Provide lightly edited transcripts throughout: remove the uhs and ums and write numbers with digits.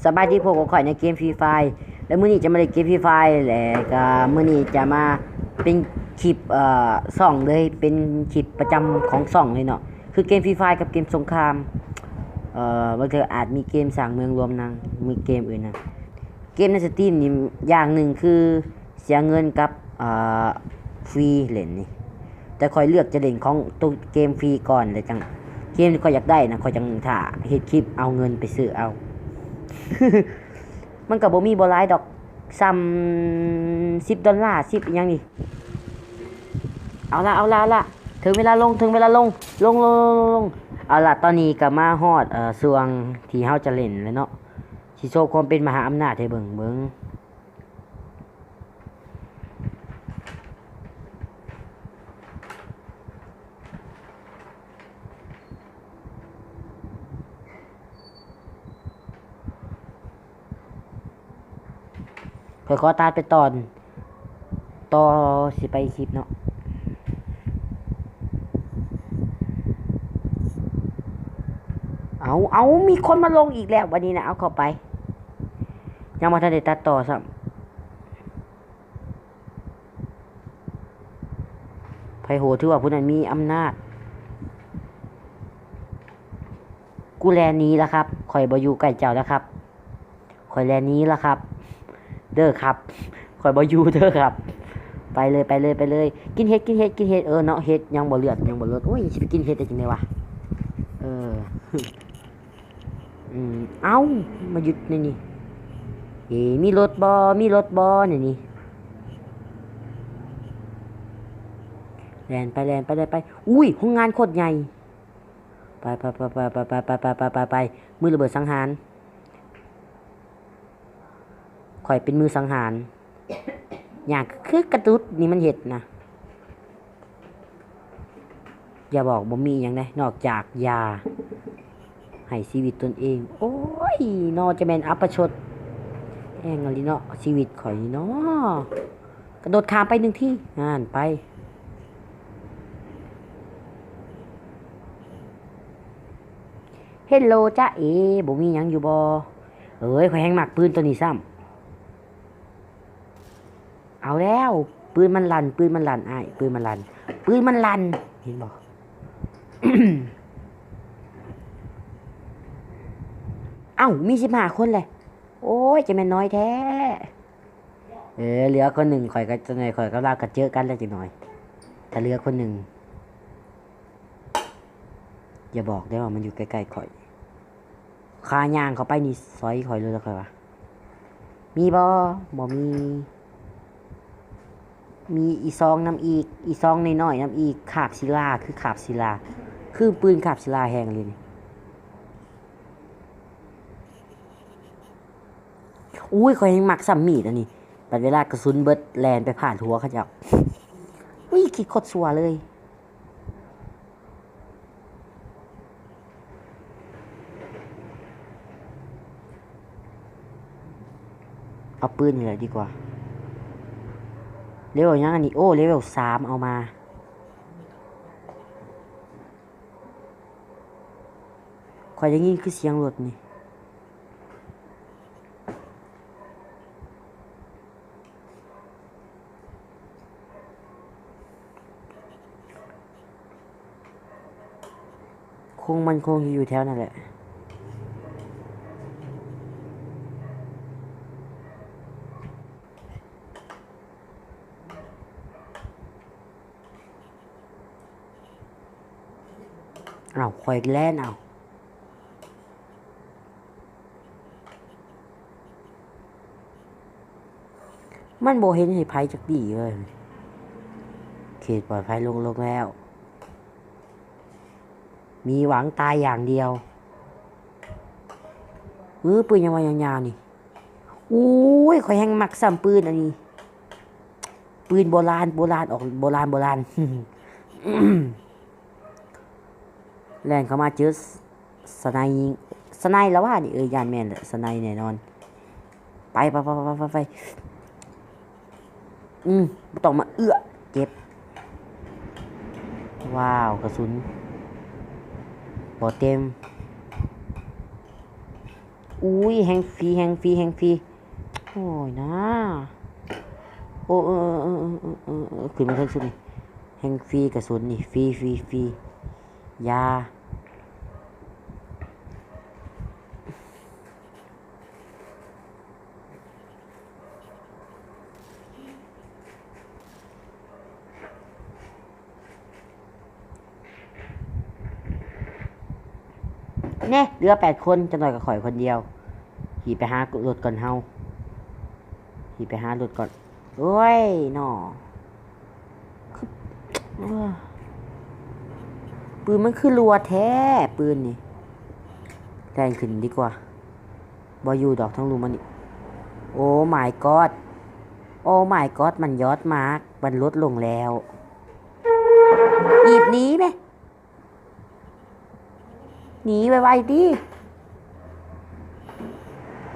สบายดีพวกข่อยในเกมฟรีไฟแล้วมื้อนี้จะมาเล่นเกมฟรีไฟแหละก็มื้อนี้จะมาเป็นคลิปซ่องเลยเป็นคลิปประจำของซ่องเลยเนาะคือเกมฟรีไฟกับเกมสงครามบางเทื่ออาจมีเกมสร้างเมืองรวมนางมีเกมอื่นนะเกมในสตรีมนี่อย่างหนึ่งคือเสียเงินกับฟรีเล่นนี่แต่ข่อยเลือกจะเล่นของตัวเกมฟรีก่อนเลยจังเกมที่ข่อยอยากได้นะข่อยจังถ้าเฮ็ดคลิปเอาเงินไปซื้อเอา มันก็บ่มีบ่หลายดอกซ้ำ$1010อิหยังนี่เอาละถึงเวลาลงลงเอาล่ะตอนนี้ก็มาฮอดช่วงที่เฮาจะเล่นแล้วเนาะสิโชว์ความเป็นมหาอำนาจให้เบิ่งข่อยขอตัดไปตอนต่อสิไปคลิปเนาะเอามีคนมาลงอีกแล้ววันนี้นะเอาเข้าไปยังบ่ทันได้ตัดต่อซ้ำไผโหถือว่าผู้นั้นมีอำนาจกูแลหนี้แล้วครับข่อยบ่อยู่ใกล้เจ้าแล้วครับข่อยแลหนี้แล้วครับเด้อครับข่อยบ่อยู่เด้อครับไปเลยกินเห็ดเนาะเห็ดยังบ่เลือดโอ้ยสิไปกินเห็ดได้จังได๋วะเออเอ้ามาหยุดนี่มีรถบ่นี่แล่นไปอุ้ยโรงงานโคตรใหญ่ไปมือระเบิดสังหารข่อยเป็นมือสังหารอย่างคือกระตุ้ดนี่มันเห็ดนะอย่าบอกบ่มีหยังได้นอกจากยาให้ชีวิตตนเองโอ้ยนอจะแม่นอัปประชดแองอะไรเนาะชีวิตข่อยเนาะกระโดดข้ามไป1ที่ไปเฮลโลจ้าบ่มีหยังอยู่บ่เอ้ยข่อยแฮงมักปืนตัวนี้ซ้ำเอาแล้วปืนมันลั่นอ้ายปืนมันลั่นเห็นบ่ เอ้ามี15คนเลยโอ้ยจะแม่นน้อยแท้เหลือคนหนึ่งข่อยก็จะหน่อยข่อยก็ลากกระเจอกันแล้วจักหน่อยถ้าเหลือคนหนึ่งอย่าบอกได้ว่ามันอยู่ใกล้ๆข่อยคาย่างเข้าไปนี่ซอยข่อยเลยแล้วข่อยวะมีบ่มีอีซองน้ำอีซองน้อยๆน้ำอีกขาบศิลาคือขาบศิลาคือปืนขาบศิลาแฮงเลยนี่อุ้ยข่อยยังมักซ้ำมีดอันนี้บัดเวลากระสุนเบิดแลนไปผ่านหัวเขาเจ้าอุ้ยคิดโคตรสัวเลยเอาปืนนี่เลยดีกว่าเลเวลยังอันนี้โอ้เลเวล3เอามาข่อยได้ยินคือเสียงรถนี่มันคงอยู่แถวนั่นแหละข่อยแล่นมันโบเห็นให้ไผจักดีเลยเขตปลอดภัยลงแล้วมีหวังตายอย่างเดียวปืนยังว่ายาวๆนี่อุ้ยข่อยแฮงมักซ้ำปืนอันนี้ปืนโบราณออกโบราณ แล่นเข้ามาเจอสไนยิงสไนแล้วว่านี่ยานแม่นสไนแน่นอนไปบ่ต้องมาเก็บว้าวกระสุนบ่เต็ม อุ้ยแฮงฟรีแฮงฟรีแฮงฟรีโอ้ยนะโอ้ขึ้นมาทั้งสุดนี่แฮงฟรีกระสุนนี่ฟรีฟรีฟรียาเน่เหลือ8 คนจะหน่อยกับข่อยคนเดียวขี่ไปหารถก่อนเฮาขี่ไปหารถก่อนโอ้ยหนอปืนมันคือรัวแท้ปืนนี่แรงขึ้นดีกว่าบอยูดอกทั้งรูมันนี่โอ้ my god โอ้ my god มันยอดมากมันลดลงแล้วหนีบหนีไหมหนีไวๆดิ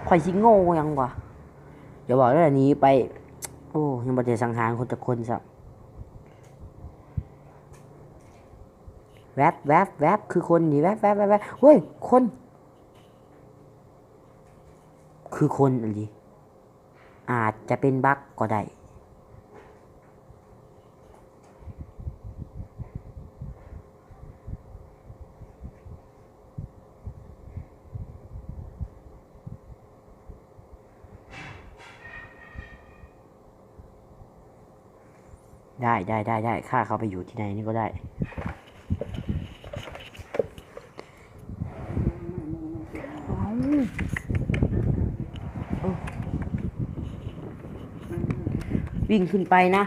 ข่อยสิโง่ยังวะอย่าบอกว่าหนีไปโอ้ยังบ่ได้สังหารคนแต่คนสักแวบแวบแวบคือคนนี่แวบแวบแวบแวบเฮ้ยคนคือคนอะไรอาจจะเป็นบั๊กก็ได้ได้ข้าเขาไปอยู่ที่ไหนนี่ก็ได้วิ่งขึ้นไปนะ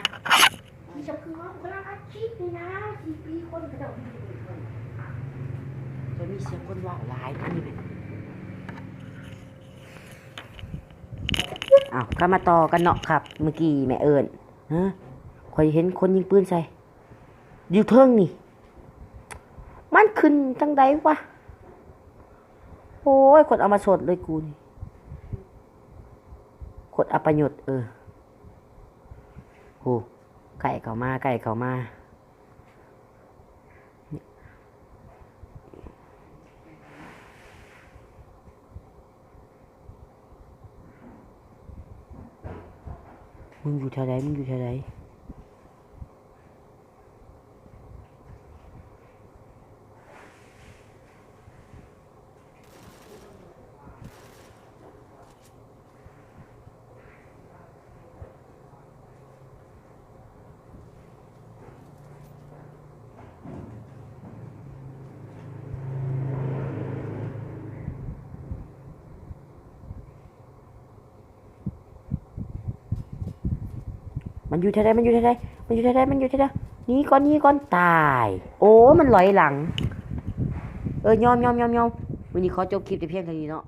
ที่จะคือว่ากำลังอัดคลิปนี่นะที่ปีคนกระโดดจะมีเสียงคนว่าหลายนี่เลยอ้าวก็มาต่อกันเนาะครับเมื่อกี้แม่เอิญฮะคอยเห็นคนยิงปืนใส่อยู่เทิงนี่มันขึ้นจังใดวะโอ้ยกดเอามาสดเลยกูนี่กดอัปยศโอ้ไก่เข้ามามึงอยู่แถวไหนมันอยู่แถวไหนนี่ก่อนตายโอ้มันลอยหลังยอมวันนี้ขอจบคลิปแต่เพียงเท่านี้เนาะ